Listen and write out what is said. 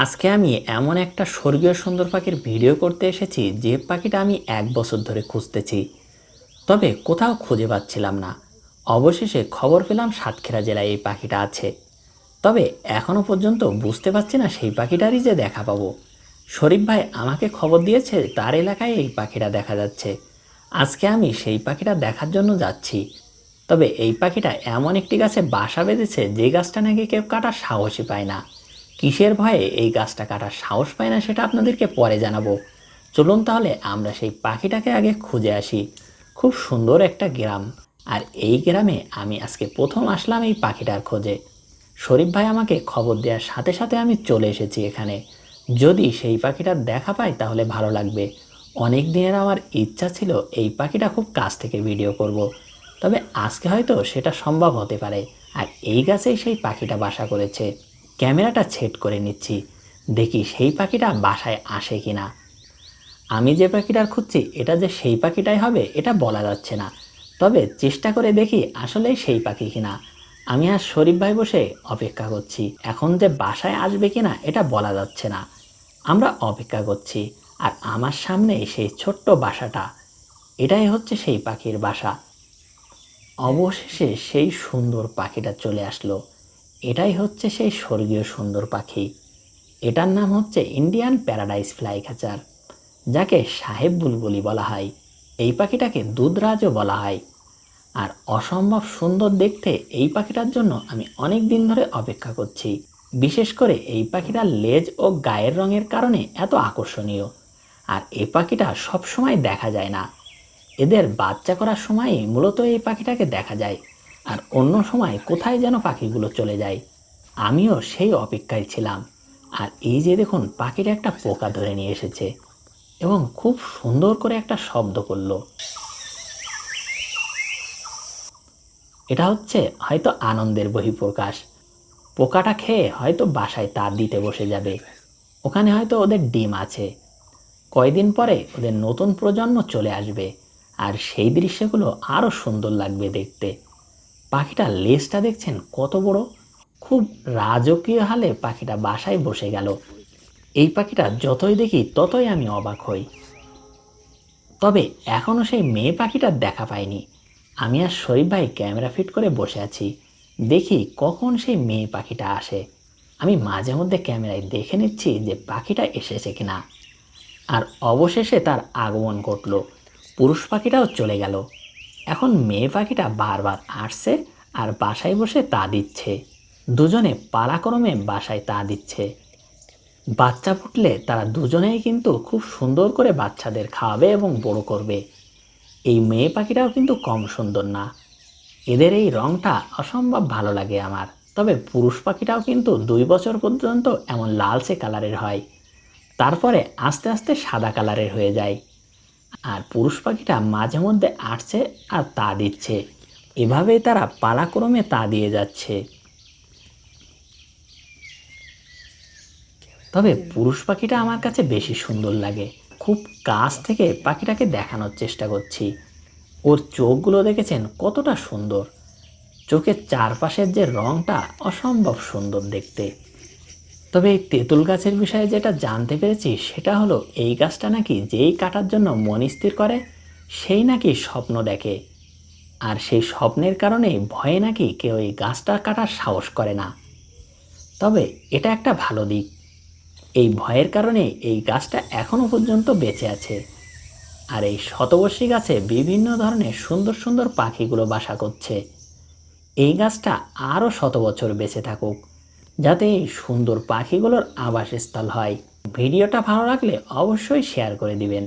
আজকে আমি এমন একটা স্বর্গীয় সুন্দর পাখির ভিডিও করতে এসেছি যে পাখিটা আমি 1 বছর ধরে খুঁজতেছি, তবে কোথাও খুঁজে পাচ্ছিলাম না। অবশেষে খবর পেলাম সাতক্ষীরা জেলায় এই পাখিটা আছে। তবে এখনো পর্যন্ত বুঝতে পারছি না সেই পাখিটারই যে দেখা পাবো। শরীফ ভাই আমাকে খবর দিয়েছে তার এলাকায় এই পাখিটা দেখা যাচ্ছে। আজকে আমি সেই পাখিটা দেখার জন্য যাচ্ছি। তবে এই পাখিটা এমন একটি গাছে বাসা বেঁধেছে যে গাছটা নাকি কেউ কাটার সাহসই পায় না। কিসের ভয়ে এই গাছটা কাটার সাহস পায় না সেটা আপনাদেরকে পরে জানাবো। চলুন তাহলে আমরা সেই পাখিটাকে আগে খুঁজে আসি। খুব সুন্দর একটা গ্রাম, আর এই গ্রামে আমি আজকে প্রথম আসলাম এই পাখিটার খোঁজে। শরীফ ভাই আমাকে খবর দেওয়ার সাথে সাথে আমি চলে এসেছি এখানে। যদি সেই পাখিটার দেখা পাই তাহলে ভালো লাগবে। অনেক দিনের আমার ইচ্ছা ছিল এই পাখিটা খুব কাছ থেকে ভিডিও করব। তবে আজকে হয়তো সেটা সম্ভব হতে পারে। আর এই গাছেই সেই পাখিটা বাসা করেছে। ক্যামেরাটা সেট করে নিচ্ছি, দেখি সেই পাখিটা বাসায় আসে কিনা। আমি যে পাখিটার খুঁজছি এটা যে সেই পাখিটাই হবে এটা বলা যাচ্ছে না, তবে চেষ্টা করে দেখি আসলেই সেই পাখি কিনা। আমি আর শরীফ ভাই বসে অপেক্ষা করছি, এখন যে বাসায় আসবে কিনা এটা বলা যাচ্ছে না। আমরা অপেক্ষা করছি, আর আমার সামনে সেই ছোট্ট বাসাটা, এটাই হচ্ছে সেই পাখির বাসা। অবশেষে সেই সুন্দর পাখিটা চলে আসলো। এটাই হচ্ছে সেই স্বর্গীয় সুন্দর পাখি। এটার নাম হচ্ছে ইন্ডিয়ান প্যারাডাইস ফ্লাইক্যাচার, যাকে সাহেব বুলবুলি বলা হয়। এই পাখিটাকে দুধরাজও বলা হয়। আর অসম্ভব সুন্দর দেখতে এই পাখিটার জন্য আমি অনেক দিন ধরে অপেক্ষা করছি। বিশেষ করে এই পাখিটার লেজ ও গায়ের রঙের কারণে এত আকর্ষণীয়। আর এই পাখিটা সব সময় দেখা যায় না। এদের বাচ্চা করার সময়ই মূলত এই পাখিটাকে দেখা যায়, আর অন্য সময় কোথায় যেন পাখিগুলো চলে যায়। আমিও সেই অপেক্ষায় ছিলাম। আর এই যে দেখুন পাখিটা একটা পোকা ধরে নিয়ে এসেছে এবং খুব সুন্দর করে একটা শব্দ করলো। এটা হচ্ছে হয়তো আনন্দের বহিঃপ্রকাশ। পোকাটা খেয়ে হয়তো বাসায় তার দিতে বসে যাবে। ওখানে হয়তো ওদের ডিম আছে। কয়দিন পরে ওদের নতুন প্রজন্ম চলে আসবে, আর সেই দৃশ্যগুলো আরও সুন্দর লাগবে দেখতে। পাখিটার লেজটা দেখছেন কত বড়। খুব রাজকীয় হালে পাখিটা বাসায় বসে গেল। এই পাখিটা যতই দেখি ততই আমি অবাক হই। তবে এখনও সেই মেয়ে পাখিটার দেখা পাইনি। আমি আর শরীফ ভাই ক্যামেরা ফিট করে বসে আছি, দেখি কখন সেই মেয়ে পাখিটা আসে। আমি মাঝে মধ্যে ক্যামেরায় দেখে নিচ্ছি যে পাখিটা এসেছে কিনা। আর অবশেষে তার আগমন ঘটল। পুরুষ পাখিটাও চলে গেল। এখন মেয়ে পাখিটা বারবার আসছে আর বাসায় বসে তা দিচ্ছে। দুজনে পালাক্রমে বাসায় তা দিচ্ছে। বাচ্চা ফুটলে তারা দুজনেই কিন্তু খুব সুন্দর করে বাচ্চাদের খাওয়াবে এবং বড় করবে। এই মেয়ে পাখিটাও কিন্তু কম সুন্দর না। এদের এই রঙটা অসম্ভব ভালো লাগে আমার। তবে পুরুষ পাখিটাও কিন্তু 2 বছর পর্যন্ত এমন লালচে কালারের হয়, তারপরে আস্তে আস্তে সাদা কালারের হয়ে যায়। আর পুরুষ পাখিটা মাঝে মধ্যে আসছে আর তা দিচ্ছে। এভাবেই তারা পালাক্রমে তা দিয়ে যাচ্ছে। তবে পুরুষ পাখিটা আমার কাছে বেশি সুন্দর লাগে। খুব কাছ থেকে পাখিটাকে দেখানোর চেষ্টা করছি। ওর চোখগুলো দেখেছেন কতটা সুন্দর। চোখের চারপাশের যে রঙটা অসম্ভব সুন্দর দেখতে। তবে এই তেঁতুল গাছের বিষয়ে যেটা জানতে পেরেছি সেটা হলো এই গাছটা নাকি যেই কাটার জন্য মন স্থির করে সেই নাকি স্বপ্ন দেখে। আর সেই স্বপ্নের কারণেই ভয়ে নাকি কেউ এই গাছটা কাটার সাহস করে না। তবে এটা একটা ভালো দিক। এই ভয়ের কারণে এই গাছটা এখনো পর্যন্ত বেঁচে আছে। আর এই শতবর্ষী গাছে বিভিন্ন ধরনের সুন্দর সুন্দর পাখিগুলো বাসা করছে। এই গাছটা আরও 100 বছর বেঁচে থাকুক, যাতে এই সুন্দর পাখিগুলোর আবাসস্থল হয়। ভিডিওটা ভালো লাগলে অবশ্যই শেয়ার করে দিবেন।